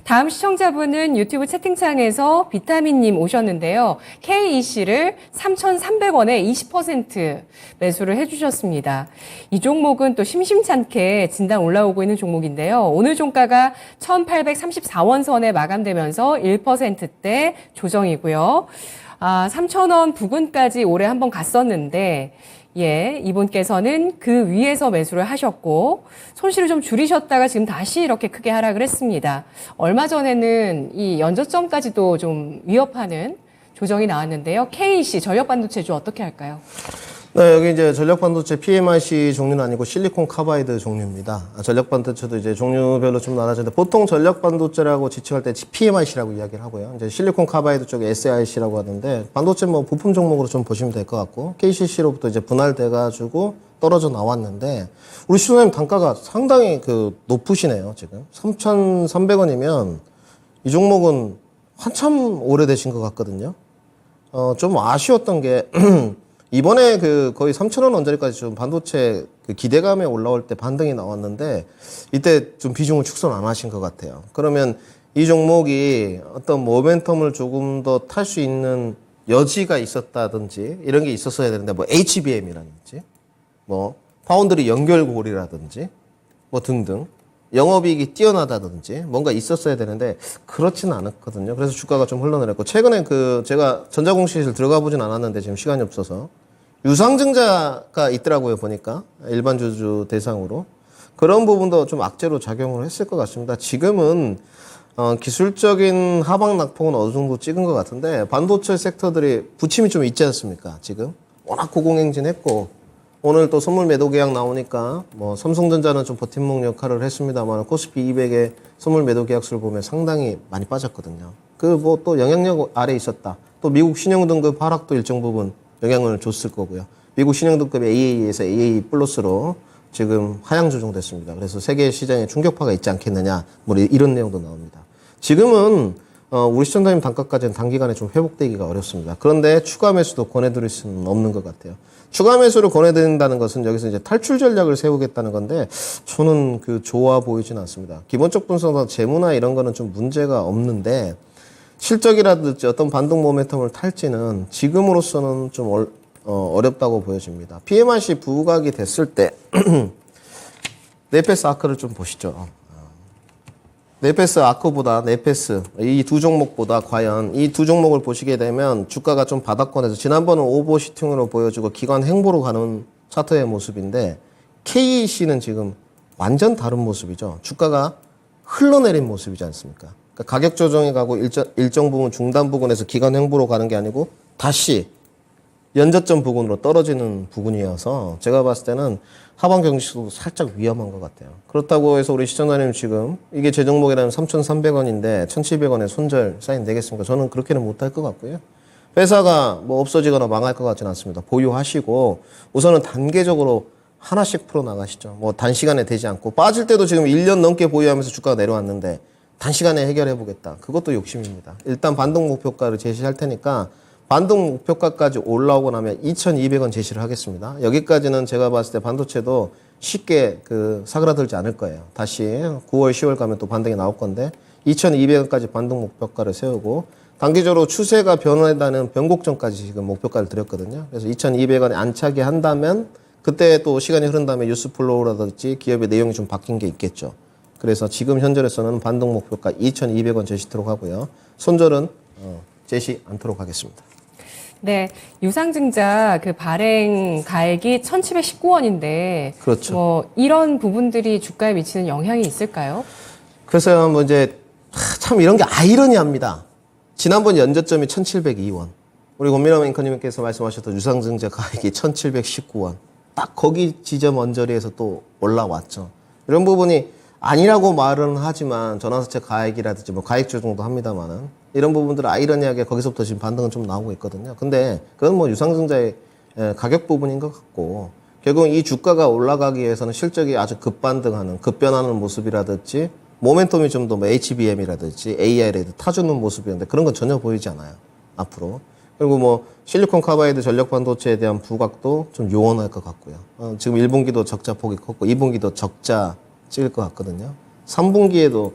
다음 시청자분은 유튜브 채팅창에서 비타민님 오셨는데요. KEC를 3,300원에 20% 매수를 해주셨습니다. 이 종목은 또 심심찮게 진단 올라오고 있는 종목인데요. 오늘 종가가 1,834원 선에 마감되면서 1%대 조정이고요. 3,000원 부근까지 올해 한번 갔었는데 이분께서는 그 위에서 매수를 하셨고 손실을 좀 줄이셨다가 지금 다시 이렇게 크게 하락을 했습니다. 얼마 전에는 이 연저점까지도 좀 위협하는 조정이 나왔는데요. KEC 전력반도체주 어떻게 할까요? 네, 여기 이제 전력반도체 PMIC 종류는 아니고 실리콘 카바이드 종류입니다. 전력반도체도 이제 종류별로 좀 나눠지는데 보통 전력반도체라고 지칭할 때 PMIC라고 이야기를 하고요. 이제 실리콘 카바이드 쪽에 SAIC라고 하는데 반도체 뭐 부품 종목으로 좀 보시면 될 것 같고 KCC로부터 이제 분할돼가지고 떨어져 나왔는데 우리 시청자님 단가가 상당히 높으시네요. 지금 3,300원이면 이 종목은 한참 오래되신 것 같거든요. 좀 아쉬웠던 게 이번에 거의 3,000원 언저리까지 좀 반도체 기대감에 올라올 때 반등이 나왔는데 이때 좀 비중을 축소를 안 하신 것 같아요. 그러면 이 종목이 어떤 모멘텀을 조금 더 탈 수 있는 여지가 있었다든지 이런 게 있었어야 되는데 뭐 HBM이라든지 뭐 파운드리 연결고리라든지 뭐 등등 영업이익이 뛰어나다든지 뭔가 있었어야 되는데 그렇지는 않았거든요. 그래서 주가가 좀 흘러내렸고 최근에 제가 전자공시실 들어가 보진 않았는데 지금 시간이 없어서 유상증자가 있더라고요. 보니까 일반 주주 대상으로 그런 부분도 좀 악재로 작용을 했을 것 같습니다. 지금은 기술적인 하방 낙폭은 어느 정도 찍은 것 같은데 반도체 섹터들이 부침이 좀 있지 않습니까? 지금 워낙 고공행진했고 오늘 또 선물 매도 계약 나오니까 뭐 삼성전자는 좀 버팀목 역할을 했습니다만 코스피 200의 선물 매도 계약수를 보면 상당히 많이 빠졌거든요. 뭐 또 영향력 아래 있었다. 또 미국 신용등급 하락도 일정 부분 영향을 줬을 거고요. 미국 신용등급 AA에서 AA 플러스로 지금 하향 조정됐습니다. 그래서 세계 시장에 충격파가 있지 않겠느냐 뭐 이런 내용도 나옵니다. 지금은 우리 시청자님 단가까지는 단기간에 좀 회복되기가 어렵습니다. 그런데 추가 매수도 권해드릴 수는 없는 것 같아요. 추가 매수를 권해드린다는 것은 여기서 이제 탈출 전략을 세우겠다는 건데 저는 좋아 보이진 않습니다. 기본적 분석과 재무나 이런 거는 좀 문제가 없는데 실적이라든지 어떤 반등 모멘텀을 탈지는 지금으로서는 좀 어렵다고 보여집니다. PMIC 부각이 됐을 때 네페스 아크를 좀 보시죠. 네페스 아크보다 네페스 이 두 종목보다 과연 이 두 종목을 보시게 되면 주가가 좀 바닥권에서 지난번은 오버슈팅으로 보여주고 기관 행보로 가는 차트의 모습인데 KEC는 지금 완전 다른 모습이죠. 주가가 흘러내린 모습이지 않습니까? 그러니까 가격 조정이 가고 일정 부분 중단 부근에서 기관 행보로 가는 게 아니고 다시 연저점 부근으로 떨어지는 부분이어서 제가 봤을 때는 하방 경직도 살짝 위험한 것 같아요. 그렇다고 해서 우리 시청자님 지금 이게 제 종목이라면 3,300원인데 1,700원에 손절 사인 되겠습니까? 저는 그렇게는 못할 것 같고요. 회사가 뭐 없어지거나 망할 것 같지는 않습니다. 보유하시고 우선은 단계적으로 하나씩 풀어나가시죠. 뭐 단시간에 되지 않고 빠질 때도 지금 1년 넘게 보유하면서 주가가 내려왔는데 단시간에 해결해보겠다. 그것도 욕심입니다. 일단 반등 목표가를 제시할 테니까 반등 목표가까지 올라오고 나면 2,200원 제시를 하겠습니다. 여기까지는 제가 봤을 때 반도체도 쉽게 사그라들지 않을 거예요. 다시 9월, 10월 가면 또 반등이 나올 건데 2,200원까지 반등 목표가를 세우고 단기적으로 추세가 변화한다는 변곡점까지 지금 목표가를 드렸거든요. 그래서 2,200원에 안착이 한다면 그때 또 시간이 흐른 다음에 뉴스플로우라든지 기업의 내용이 좀 바뀐 게 있겠죠. 그래서 지금 현재로서는 반등 목표가 2,200원 제시토록 하고요. 손절은 제시 않도록 하겠습니다. 네, 유상증자 발행 가액이 1,719원인데 그렇죠. 뭐 이런 부분들이 주가에 미치는 영향이 있을까요? 그래서 뭐 이제 참 이런 게 아이러니합니다. 지난번 연저점이 1,702원. 우리 권민환 앵커님께서 말씀하셨던 유상증자 가액이 1,719원. 딱 거기 지점 언저리에서 또 올라왔죠. 이런 부분이 아니라고 말은 하지만 전환사채 가액이라든지 뭐 가액 조정도 합니다만은 이런 부분들은 아이러니하게 거기서부터 지금 반등은 좀 나오고 있거든요. 근데 그건 뭐 유상증자의 가격 부분인 것 같고 결국 이 주가가 올라가기 위해서는 실적이 아주 급반등하는 급변하는 모습이라든지 모멘텀이 좀 더 뭐 HBM이라든지 AI라든지 타주는 모습이었는데 그런 건 전혀 보이지 않아요. 앞으로. 그리고 뭐 실리콘 카바이드 전력 반도체에 대한 부각도 좀 요원할 것 같고요. 지금 1분기도 적자 폭이 컸고 2분기도 적자 찍을 것 같거든요. 3분기에도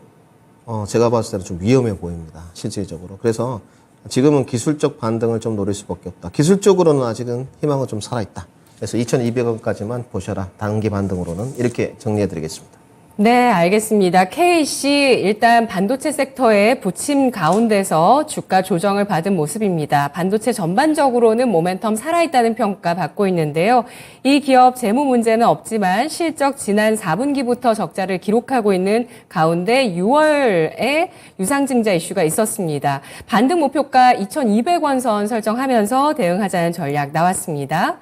제가 봤을 때는 좀 위험해 보입니다. 실질적으로. 그래서 지금은 기술적 반등을 좀 노릴 수밖에 없다. 기술적으로는 아직은 희망은 좀 살아있다. 그래서 2,200원까지만 보셔라. 단기 반등으로는 이렇게 정리해드리겠습니다. 네, 알겠습니다. KC 일단 반도체 섹터의 부침 가운데서 주가 조정을 받은 모습입니다. 반도체 전반적으로는 모멘텀 살아있다는 평가 받고 있는데요. 이 기업 재무 문제는 없지만 실적 지난 4분기부터 적자를 기록하고 있는 가운데 6월에 유상증자 이슈가 있었습니다. 반등 목표가 2,200원 선 설정하면서 대응하자는 전략 나왔습니다.